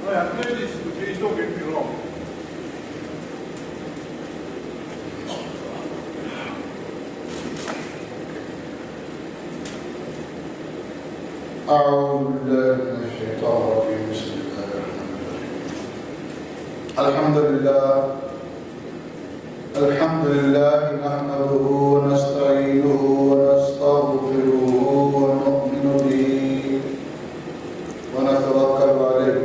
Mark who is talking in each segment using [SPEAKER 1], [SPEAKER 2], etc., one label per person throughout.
[SPEAKER 1] No, I played this, please don't get me wrong.
[SPEAKER 2] أعوذ بالله من الشيطان الرجيم بسم الله الرحمن الرحيم الحمد لله نحمده ونستعينه ونستغفره ونؤمن به ونتوكل عليه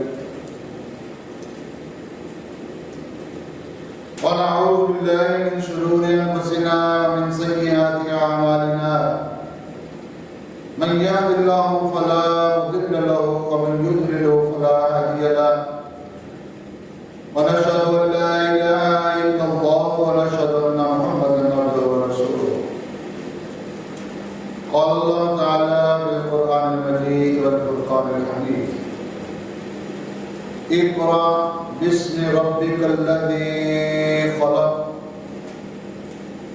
[SPEAKER 2] ونعوذ بالله من شرور أنفسنا ومن سيئات أعمالنا من يهد الله فلا مضل له ومن يضلل فلا هادي له ونشهد ان لا اله الا الله ونشهد ان محمدا عبده ورسوله قال الله تعالى في القران المجيد والفرقان الحميد اقرا باسم ربك الذي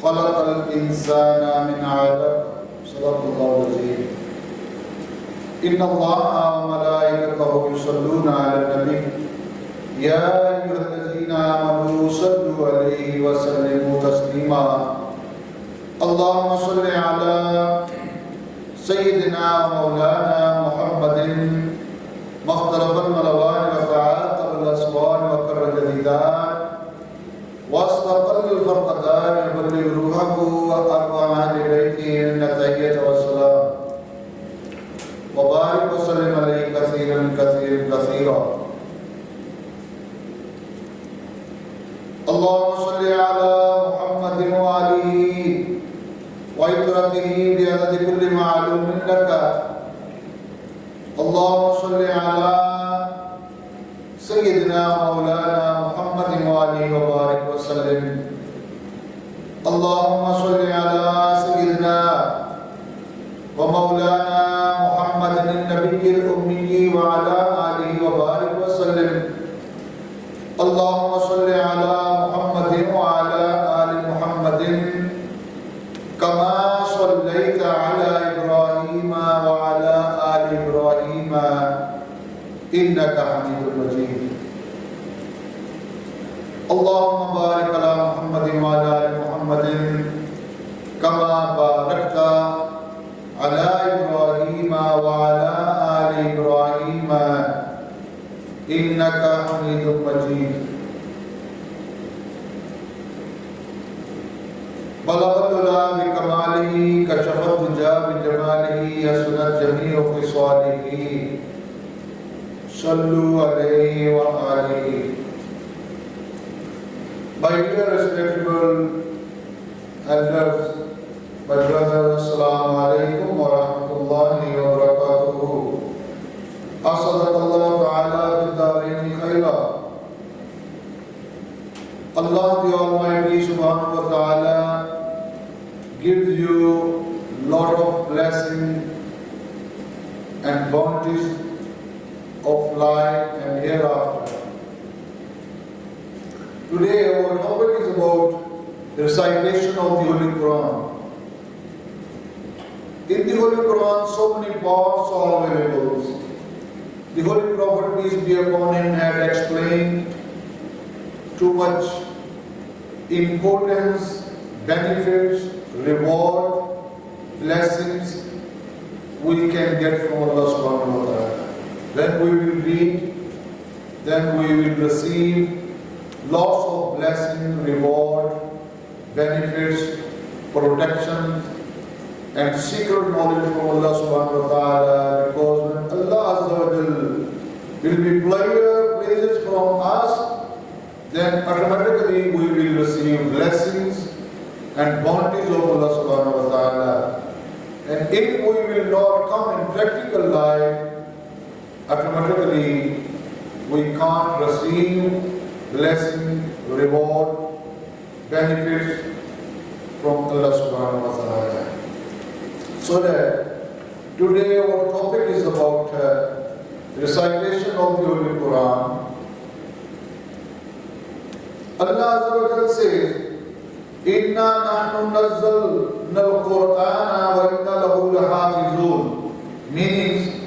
[SPEAKER 2] خلق الانسان من علق صدق الله العظيم إن الله وملائكته يصلون على النبي يا أيها الذين آمنوا صلوا عليه وسلموا تسليما اللهم صل على سيدنا ومولانا محمد ما اختلف الملوان وتعاقب الأسوان وكر الجديدان واستقل الفرقدان وبلغ روحه وأرواح أهل بيته من التحية والسلام وبارك وسلم عليه كثيرا كثيرا كثيرا اللهم صل على محمد وآله وعترته بعدد كل معلوم لك اللهم صل على سيدنا مولانا محمد وآله وبارك وسلم اللهم صل على سيدنا ومولانا محمد النبي الأمي وعلى آله وبارك وسلم اللهم صل على محمد وعلى آل محمد كما صليت على إبراهيم وعلى آل إبراهيم إنك حميد مجيد اللهم بارك على محمد وعلى آل محمد كما باركت على إبراهيم وعلى آل إبراهيم إنك حميد مجيد بلغ العلا بكماله كشف الدجى بجماله يسنت جميع خصاله صلوا عليه وآله. My dear respectable elders, my brothers, Assalamu alaikum wa rahmatullahi wa barakatuhu. Asadaqallahu ta'ala bid-daraini khaira. Allah the Almighty subhanahu wa ta'ala gives you lot of blessing and bounties of life and hereafter. Today our topic is about the recitation of the Holy Quran. In the Holy Quran, so many parts are available. The Holy Prophet, peace be upon him, had explained too much importance, benefits, reward, blessings we can get from Allah subhanahu wa ta'ala. Then we will read, then we will receive lots of blessing, reward, benefits, protection, and secret knowledge from Allah subhanahu wa ta'ala, because when Allah Azza wa Jal will be pleased from us, then automatically we will receive blessings and bounties of Allah subhanahu wa ta'ala. And if we will not come in practical life, automatically we can't receive blessing, reward, benefits from Allah subhanahu wa ta'ala. So that today our topic is about recitation of the Holy Quran. Allah Azza wa Jalla says, "Inna nahnu nazzalna al-Qur'ana wa inna lahu lahafizun." Meaning,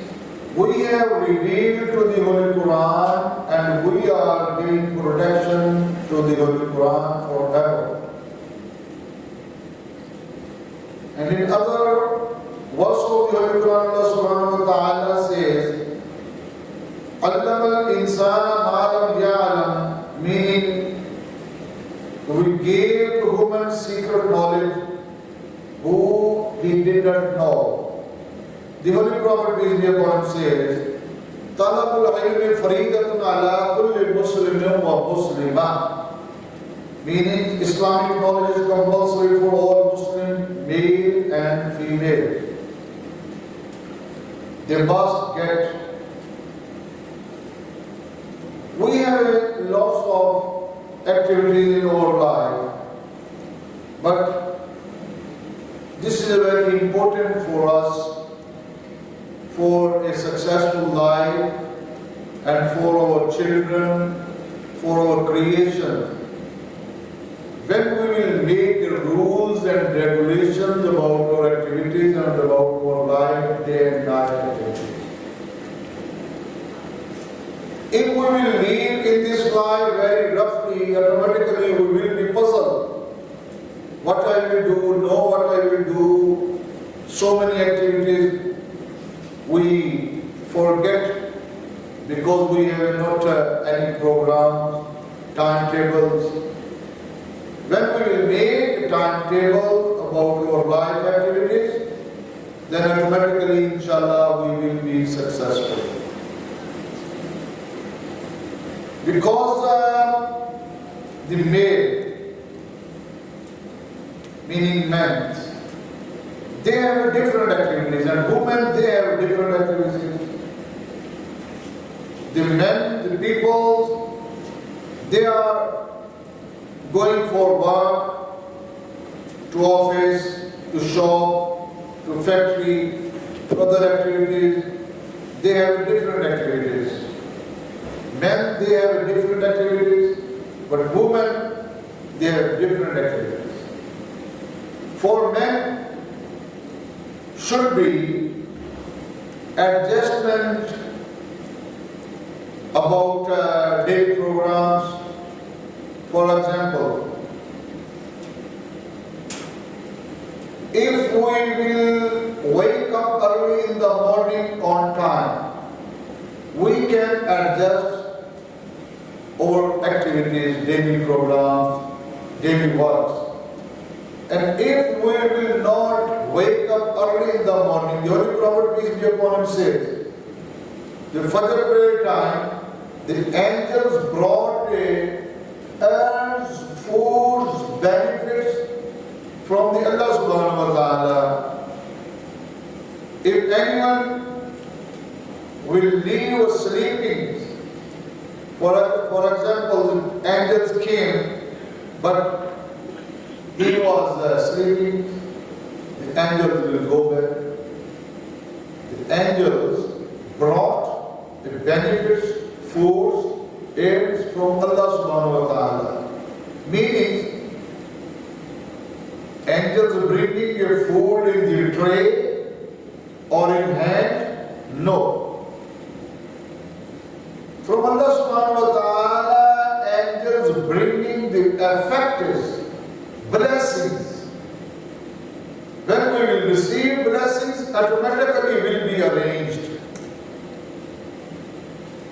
[SPEAKER 2] we have revealed to the Holy Quran Almighty protection through the Holy Quran forever. And in other verse of the Holy Quran, Allah subhanahu wa ta'ala says, Allama al-insana ma lam ya'lam, meaning we gave to human secret knowledge who he did not know. The Holy Prophet, peace be upon him, says, Talabul ilmi faridatun ala kulli muslimin wa muslimah, meaning Islamic knowledge is compulsory for all Muslim, male and female. They must get. We have lots of activities in our life, but this is very important for us for a successful life and for our children, for our creation. When we will make rules and regulations about our activities and about our life, day and night activities. If we will live in this life very roughly, automatically we will be puzzled. What I will do, know what I will do, so many activities we forget because we have not any programs, timetables. When we will make a timetable about our life activities, then automatically, inshallah, we will be successful. Because the male, meaning men, they have different activities, and women, they have different activities. The men, the people, they are going for work, to office, to shop, to factory, to other activities. They have different activities. Men, they have different activities, but women, they have different activities. For men, should be adjustment about daily programs. For example, if we will wake up early in the morning on time, we can adjust our activities, daily programs, daily works. And if we will not wake up early in the morning, the Holy Prophet, peace be upon him, says, the Fajr prayer time, the angels brought earns, foods, benefits from the Allah subhanahu wa ta'ala. If anyone will leave sleeping, for example, the angels came, but he was sleeping, the angels will go back. The angels brought the benefits, foods, aids from Allah subhanahu wa ta'ala. Meaning, angels bringing a food in the tray or in hand? No. From Allah subhanahu wa ta'ala, angels bringing the effects, blessings. When we will receive blessings, automatically will be arranged.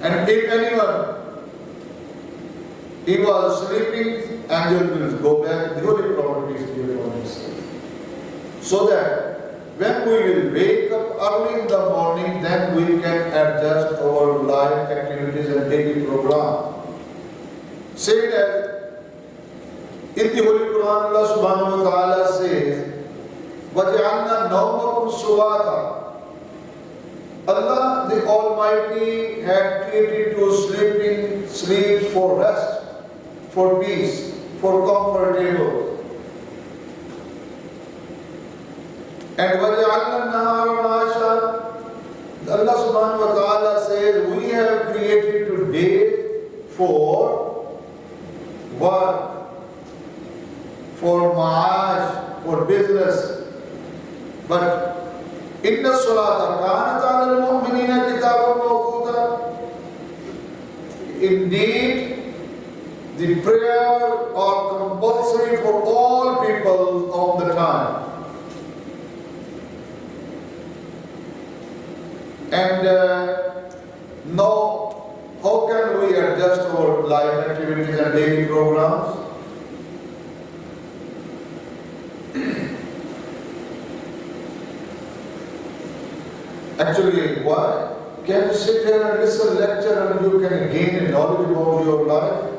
[SPEAKER 2] And if anyone, he was sleeping, angel will go back, the Holy Prophet is here for himself. So that when we will wake up early in the morning, then we can adjust our life activities and daily program. Say that in the Holy Quran, Allah subhanahu wa ta'ala says, وَجَعَلْنَا نَوْمَكُمْ سُبَاتًا. Allah the Almighty had created you sleep for rest, for peace, for comfortable. And وَجَعَلْنَا النَّهَارَ مَعَاشًا. Allah subhanahu wa ta'ala says, we have created today for work, for ma'ash, for business. But inna salata kanat alal mu'minina kitaban mawquta. Indeed, the prayer are compulsory for all people of the time. And now, how can we adjust our life activities and daily programs? Actually, why? Can you sit here and listen lecture and you can gain a knowledge about your life?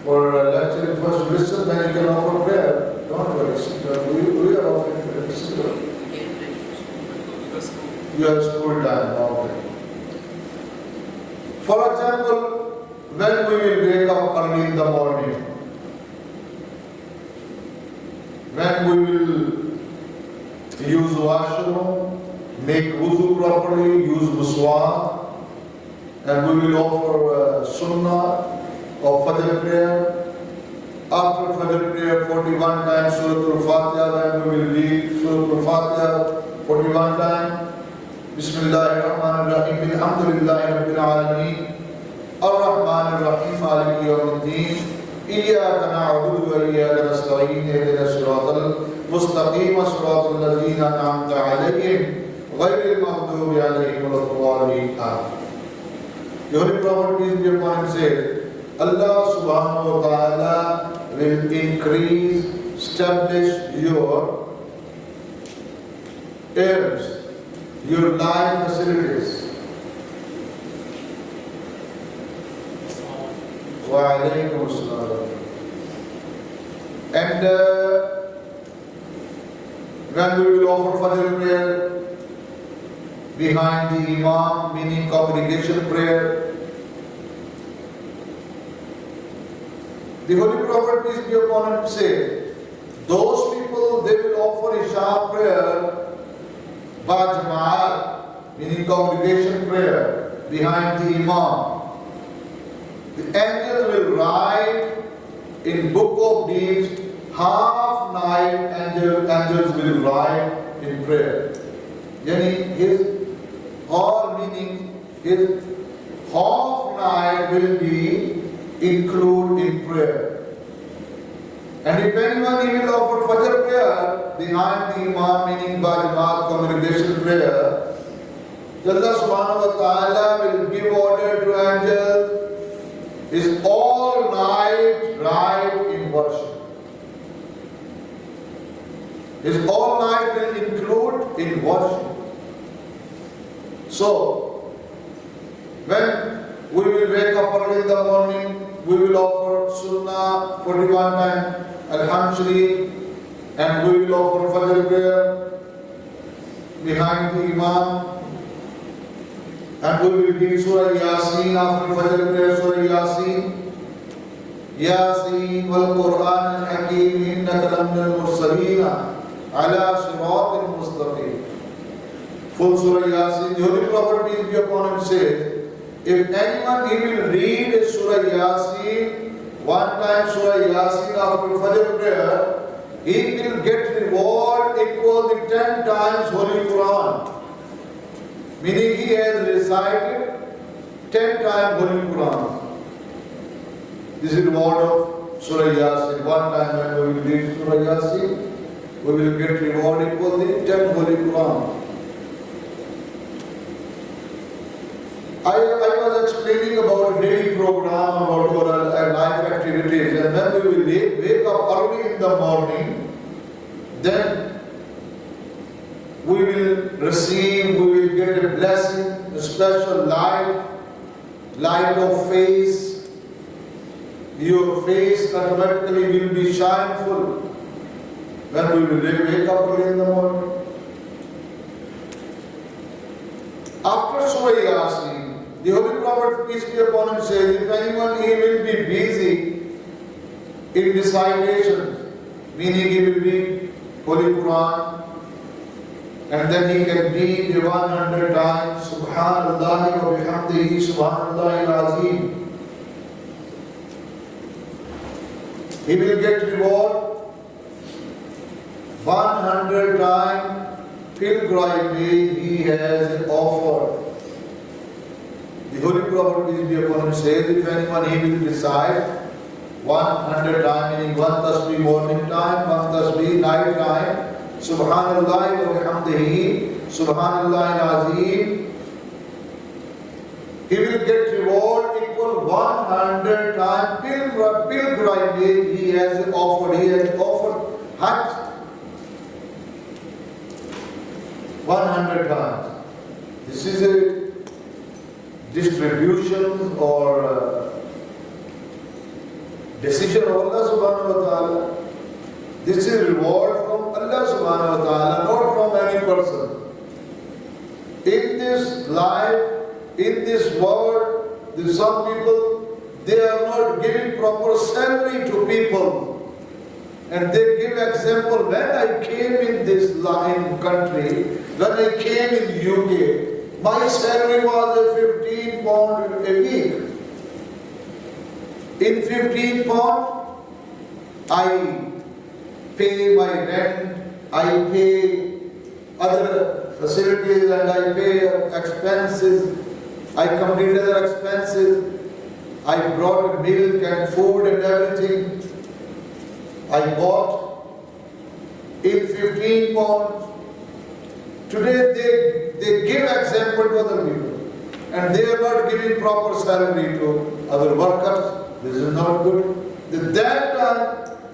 [SPEAKER 2] For a lecture, first listen, then you can offer prayer. Don't worry, sit down. We are offering prayer. Sit down. You have school time, okay. For example, when we will wake up early in the morning, when we will use washroom, make wuzu properly, use muswak, and we will offer sunnah of Fajr prayer. After Fajr prayer, 41 times Surah Al-Fatiha, when we will read Surah Al-Fatiha 41 times. Bismillahirrahmanirrahim. Alhamdulillahi Rabbil Alameen. Ar-Rahmanir-Rahim. Maliki Yawmiddin. Iyyaka na'budu wa iyyaka nasta'in. Ihdinas siratal mustaqim. Siratal ladzina an'amta 'alaihim ghayril maghdubi 'alaihim waladdallin. The Holy Prophet, peace be upon him, said, Allah subhanahu wa ta'ala will increase, establish your heirs, your life facilities. Wa alaykum assalam. And when we will offer Fajr prayer behind the Imam, meaning congregation prayer, the Holy Prophet, peace be upon him, said, those people, they will offer Isha prayer by Jama'at, meaning congregation prayer, behind the Imam. The angels will write in Book of Deeds, half night angels will write in prayer. Yani his whole meaning, his half night will be included in prayer. And if anyone he will offer Fajr prayer behind the Imam, meaning by Jama'at congregation prayer, Allah subhanahu wa ta'ala will give order to angels, is all night right in worship. His all night will include in worship. So, when we will wake up early in the morning, we will offer Sunnah 41 times, Alhamdulillah, and we will offer Fajr prayer behind the Imam. And we will read Surah Yasin after Fajr prayer, Surah Yasin. Yasin wal Quran al-Hakim innaka laminal mursalina ala siratin mustaqim. Full Surah Yasin. The Holy Prophet, peace be upon him, says, if anyone he will read a Surah Yasin, one time Surah Yasin after Fajr prayer, he will get reward equal to 10 times Holy Quran. Meaning he has recited 10 times Holy Quran. This is the reward of Surah Yasin. One time when we will read Surah Yasin, we will get reward equal to 10 Holy Quran. I was explaining about daily program, about our life activities, and when we will wake up early in the morning, then we will receive, we will get a blessing, a special light of face. Your face automatically will be shineful when we will wake up early in the morning. After Surah Yasin, the Holy Prophet, peace be upon him, says, if anyone he will be busy in recitation, meaning he will read Holy Quran, and then he can read 100 times, Subhanallah wa bihamdihi, Subhanallah al-Azim. He will get reward 100 times pilgrimage he has offered. The Holy Prophet, peace be upon him, says, if anyone he will decide 100 times, meaning one tasbih morning time, one tasbih night time. Subhanallah wa bihamdihi, Subhanallah al-Azim. He will get reward equal 100 times pilgrimage he has offered. He has offered Hajj 100 times. This is a distribution or decision of Allah subhanahu wa ta'ala. This is reward from Allah subhanahu wa ta'ala, not from any person. In this life, in this world, there are some people, they are not giving proper salary to people. And they give example, when I came in this country, when I came in UK, my salary was £15 a week. In £15, I pay my rent, I pay other facilities and I pay expenses. I completed other expenses. I brought milk and food and everything. I bought in £15. Today they give example to other people and they are not giving proper salary to other workers. This is not good. At that time,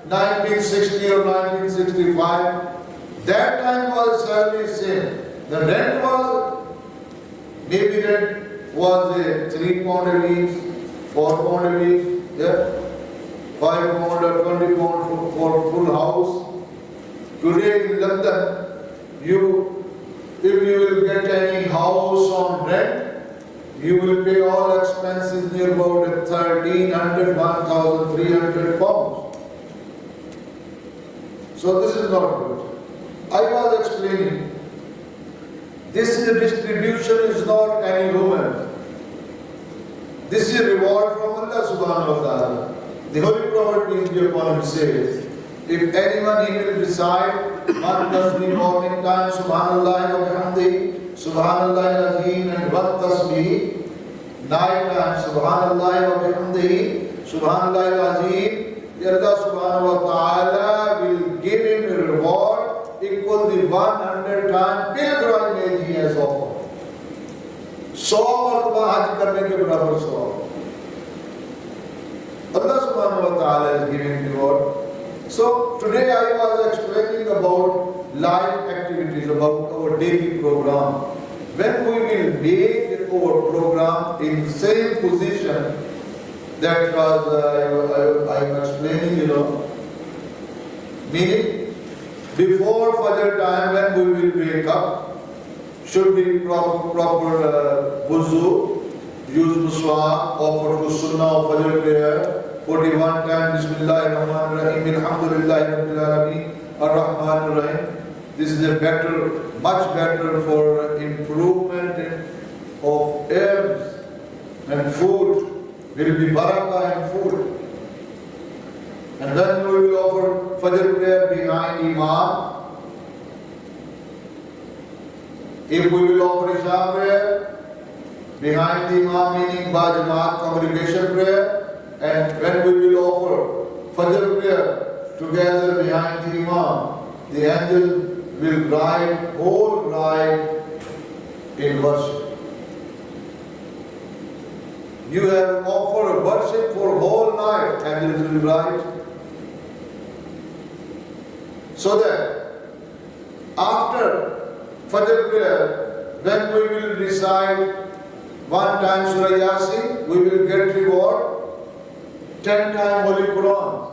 [SPEAKER 2] 1960 or 1965, that time was salary same. The rent was, maybe rent was £3 a week, £4 a week, yeah? £5 or £20 for full house. Today in London, if you will get any house on rent, you will pay all expenses near about £1,300, £1,300. So this is not good. I was explaining, this is a distribution, is not any woman. This is a reward from Allah subhanahu wa ta'ala. The Holy Prophet, peace be upon him, says, if anyone he will recite one tasbih morning time, Subhanallah wa bihamdihi, Subhanallah al-Azim, and one tasbih night time, Subhanallah wa bihamdihi, Subhanallah al-Azim, Allah subhanahu wa ta'ala will give him a reward equal to 100 times pilgrimage he has offered. 100 मरतबा हज करने के बराबर 100. Allah subhanahu wa ta'ala is giving reward. So today I was explaining about life activities, about our daily program. When we will make our program in same position, that was I am explaining, meaning before Fajr time when we will wake up, should be proper wuzu, use muswak, offer to sunnah of Fajr prayer, 41 times Bismillahirrahmanirrahim, Alhamdulillahi Rabbil Alameen, Ar-Rahmanir-Rahim. This is a better, much better for improvement of herbs and food. There will be barakah in food. And then we will offer Fajr prayer behind Imam. If we will offer Isha prayer behind the Imam, meaning Bajamaat congregation prayer, and when we will offer Fajr prayer together behind the Imam, the angel will ride, whole ride in worship. You have offered worship for whole night, angels will ride. So that after Fajr prayer, when we will recite one time Surah Yasin, we will get reward 10 times Holy Quran.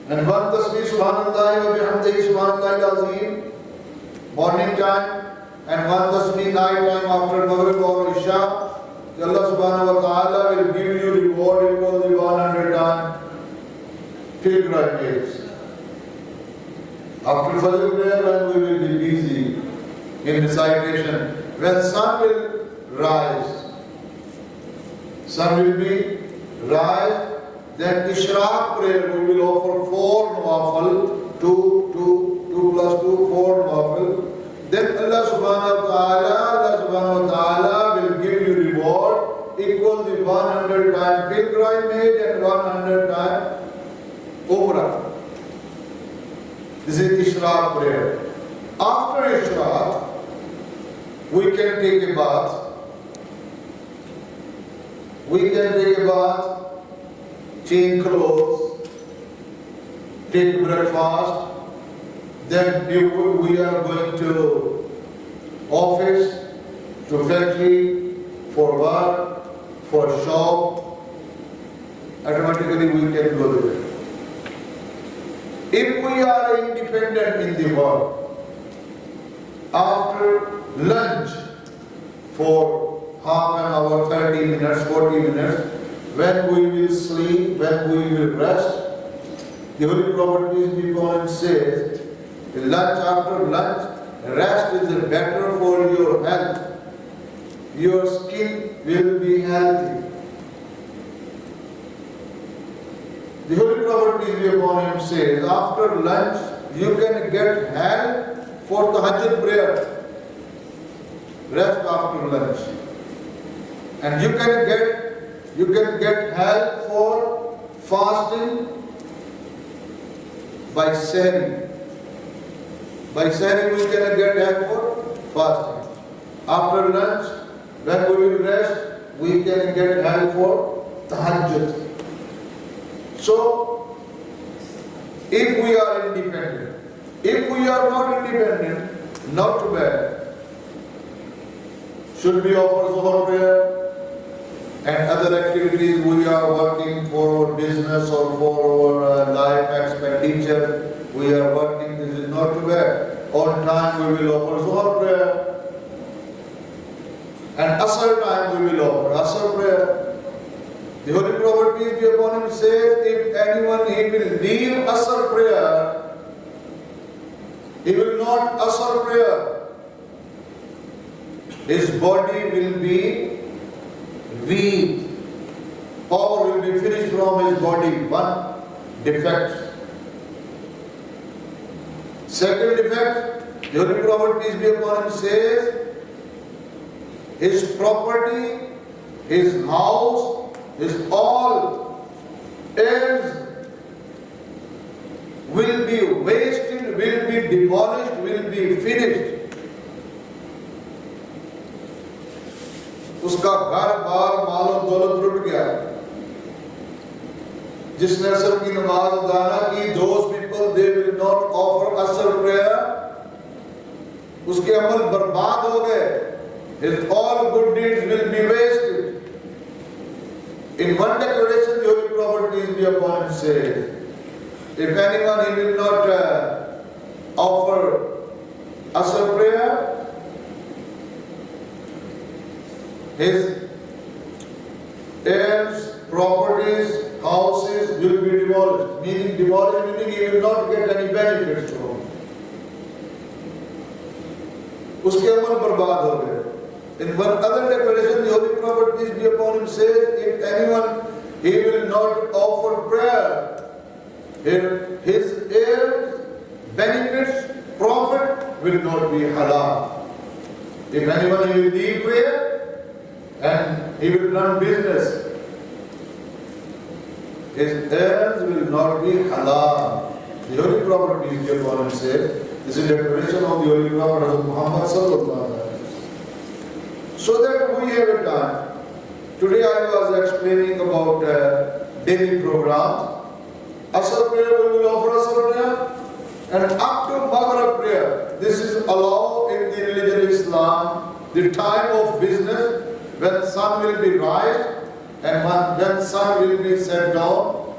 [SPEAKER 2] And one tasbih Subhanallah wa bihamdihi Subhanallah al-Azim, morning time, and one tasbih night time after Maghrib or Isha. Allah subhanahu wa ta'ala will give you reward equal to 100 times pilgrimage. After Fajr prayer, when we will be busy in recitation, when sun will rise, then Ishraq prayer we will offer 4 nawafil, 2 plus 2, 4 nawafil. Then Allah subhanahu wa ta'ala will give you reward equal to the 100 time pilgrimage and 100 time Umrah. This is Ishraq prayer. After Ishraq, we can take a bath. We can take a bath, change clothes, take breakfast. Then we are going to office, to factory, for work, for shop. Automatically we can go there. If we are independent in the world, after lunch for half an hour, 30 minutes, 40 minutes, when we will sleep, when we will rest, the Holy Prophet peace be upon him says, lunch after lunch, rest is better for your health. Your skin will be healthy. The Holy Prophet peace be upon him says, after lunch, you can get help for the Tahajjud prayer. Rest after lunch. And you can get help for fasting by Sahri. By Sahri we can get help for fasting. After lunch, when we will rest, we can get help for Tahajjud. So, if we are independent, if we are not independent, not too bad. Should we offer Zuhr prayer and other activities we are working for our business or for our life expenditure, we are working, this is not too bad. On time we will offer Zuhr prayer. And Asr time we will offer Asr prayer. The Holy Prophet peace be upon him says, if anyone he will leave Asr prayer, he will not Asr prayer. His body will be weak. Power will be finished from his body. One defect. Second defect, the Holy Prophet peace be upon him says, his property, his house, his all heirs will be wasted, will be demolished, will be finished. उसका घर बार मालो दौलत लुट गया. जिसने असर की नमाज अदा न की, those people they will not offer asr prayer, उसके अमल बर्बाद हो गए. His all good deeds will be wasted. In one declaration, the Holy Prophet peace be upon him says, if anyone he will not offer asr prayer, his heirs, properties, houses will be demolished. Meaning he will not get any benefits from it. उसके अमल बर्बाद हो गए. In one other declaration, the Holy Prophet peace be upon him says, if anyone he will not offer prayer, his heirs, benefits, profit will not be halal. If anyone he will leave prayer, and he will run business, his heirs will not be halal. The Holy Prophet peace be upon him says, this is a declaration of the Holy Prophet Muhammad sallallahu alaihi wasallam. So that we have a time. Today I was explaining about daily program. Asr prayer we will offer Asr prayer, and up to Maghrib prayer. This is allowed in the religion of Islam. The time of business, when sun will be rise and when sun will be set down,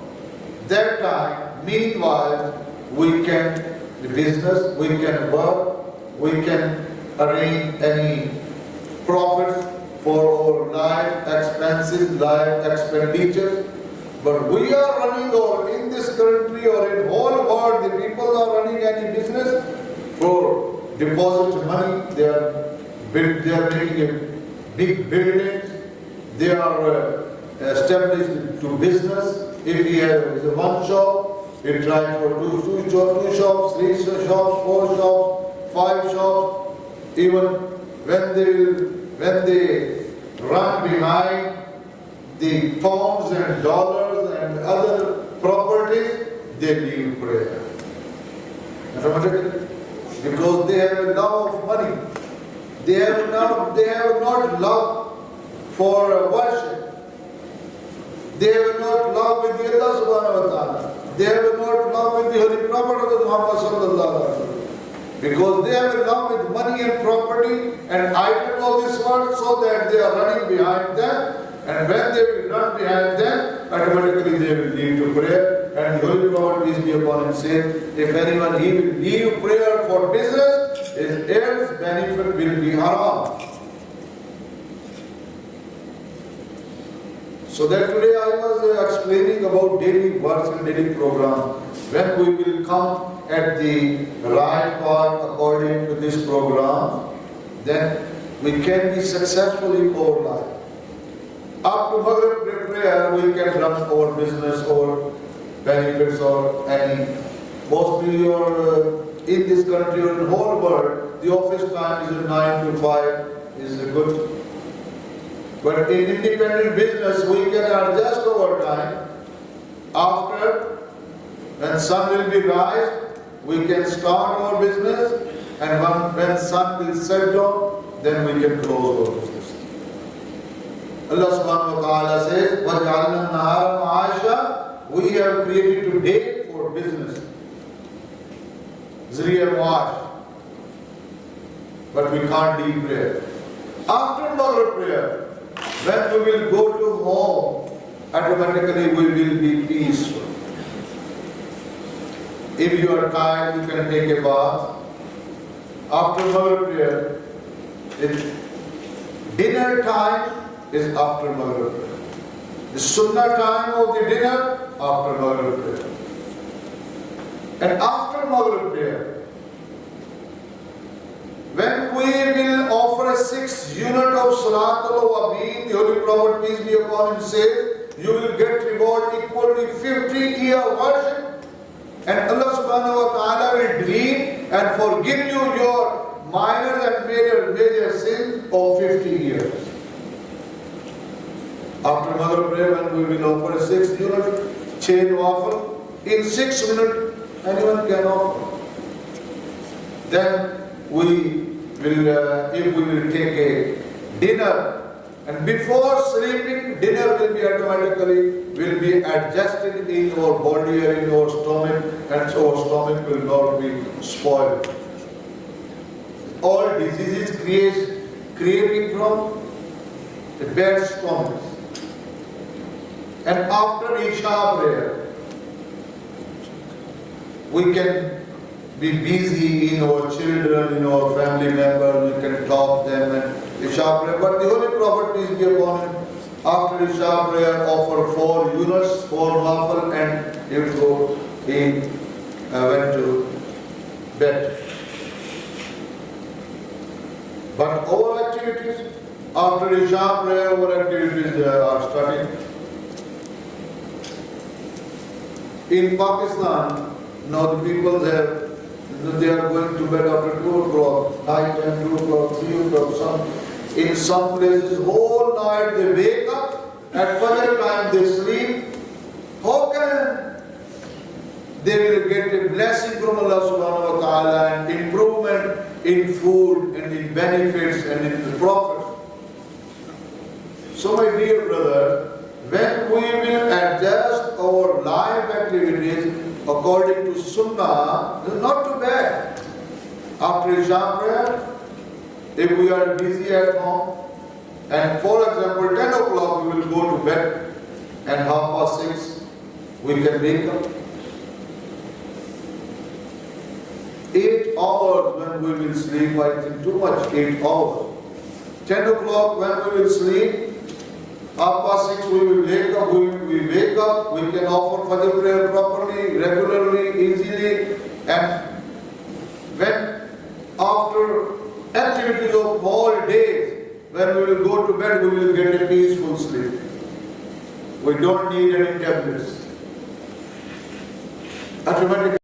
[SPEAKER 2] that time, meanwhile, we can do business, we can work, we can arrange any profits for our life expenses, life expenditures. But we are running, or in this country or in whole world, the people are running any business for deposit money. They are making a big buildings, they are established to business. If he has one shop, he tries for two shops, 3 shops, 4 shops, 5 shops. Even when they run behind the pounds and dollars and other properties, they leave prayer. Automatically. Because they have a love of money. They have not love for worship. They have not love with Allah subhanahu wa ta'ala. They have not love with the Holy Prophet of Muhammad sallallahu alaihi wasallam. Because they have a love with money and property and items of this world, so that they are running behind them. And when they will run behind them, automatically they will leave to prayer. And the Holy Prophet, peace be upon him, says, if anyone he will leave prayer for business, his heirs' benefit will be haram. So that today I was explaining about daily works and daily program. When we will come at the right part according to this program, then we can be successful in our life. Up to Maghrib prayer, we can run our business or benefits or any. Mostly in this country or in the whole world, the office time is 9 to 5 is good. But in independent business, we can adjust our time. After, when sun will be rise, we can start our business, and when sun will set down, then we can close our business. Allah subhanahu wa ta'ala says, وَجَعَلْنَا النَّهَارَ مَعَاشًا, we have created today for business. Zriya Maash. But we can't leave prayer. After Maghrib prayer, when we will go to home, automatically we will be peaceful. If you are tired, you can take a bath. After Maghrib prayer, dinner time is after Maghrib prayer. The Sunnah time of the dinner, after Maghrib prayer. And after Maghrib prayer, when we will offer a 6 unit of Salatul Awabin, the Holy Prophet, peace be upon him, says, you will get reward equal to 50-year worship. And Allah subhanahu wa ta'ala will delete and forgive you your minor and major sins of 50 years. After Maghrib prayer, when we will offer a 6 unit chain offer, in 6 minutes, anyone can offer. Then we will, if we will take a dinner, and before sleeping, dinner will be automatically adjusted in our body or in our stomach, and so our stomach will not be spoiled. All diseases creating from the bad stomach. And after Isha prayer, we can be busy in our children, in our family members, we can talk them and Isha prayer. But the Holy Prophet, peace be upon him, after Isha prayer, offer 4 units, 4 nafil, and he went to bed. But our activities, after Isha prayer, our activities are starting. In Pakistan, now the people there, they are going to bed after 2 o'clock, night time, 2 o'clock, 3 o'clock. In some places, whole night they wake up, at Fajr time they sleep. How can they will get a blessing from Allah subhanahu wa ta'ala and improvement in food and in benefits and in the profit? So my dear brother, when we will adjust our life activities according to Sunnah, it is not too bad. After Isha prayer, if we are busy at home, and for example 10 o'clock we will go to bed, and 6:30 we can wake up. 8 hours when we will sleep, I think too much, 8 hours. 10 o'clock when we will sleep, 6:30 we will wake up, we can offer Fajr prayer properly, regularly, easily, and when after activities of all days, when we will go to bed, we will get a peaceful sleep. We don't need any tablets. Automatically